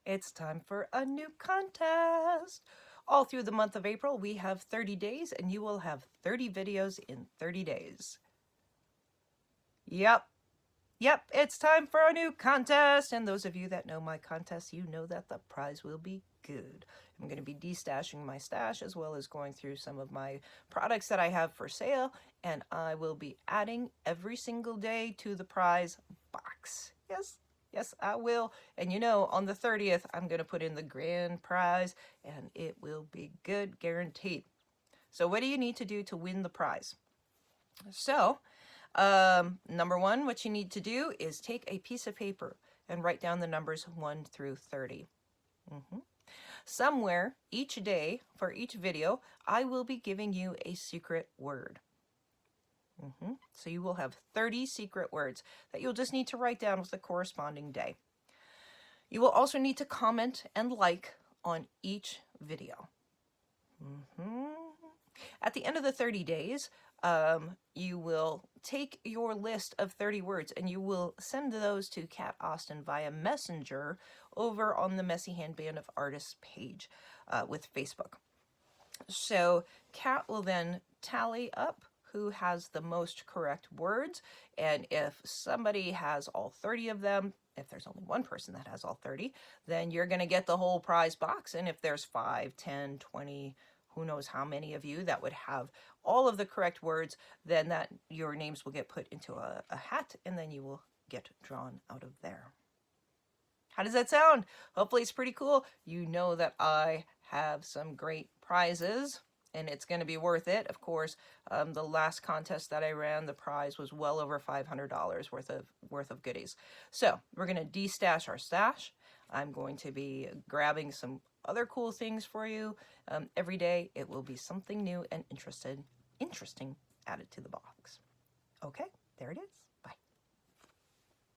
It's time for a new contest. All through the month of April, we have 30 days, and you will have 30 videos in 30 days. Yep, it's time for a new contest. And those of you that know my contest, you know that the prize will be good. I'm going to be destashing my stash as well as going through some of my products that I have for sale, and I will be adding every single day to the prize box. Yes, I will. And you know, on the 30th, I'm going to put in the grand prize, and it will be good, guaranteed. So what do you need to do to win the prize? So, number one, what you need to do is take a piece of paper and write down the numbers 1 through 30. Somewhere each day for each video, I will be giving you a secret word. So you will have 30 secret words that you'll just need to write down with the corresponding day. You will also need to comment and like on each video. At the end of the 30 days, you will take your list of 30 words and you will send those to Kat Austin via Messenger over on the Messy Hand Band of Artists page with Facebook. So Kat will then tally up who has the most correct words, and if somebody has all 30 of them, if there's only one person that has all 30, then you're going to get the whole prize box. And if there's 5, 10, 20, who knows how many of you that would have all of the correct words, then that your names will get put into a hat, and then you will get drawn out of there. How does that sound? Hopefully it's pretty cool. You know that I have some great prizes, and it's going to be worth it. Of course, the last contest that I ran, the prize was well over $500 worth of goodies. So we're going to destash our stash. I'm going to be grabbing some other cool things for you. Every day it will be something new and interesting added to the box. Okay, there it is.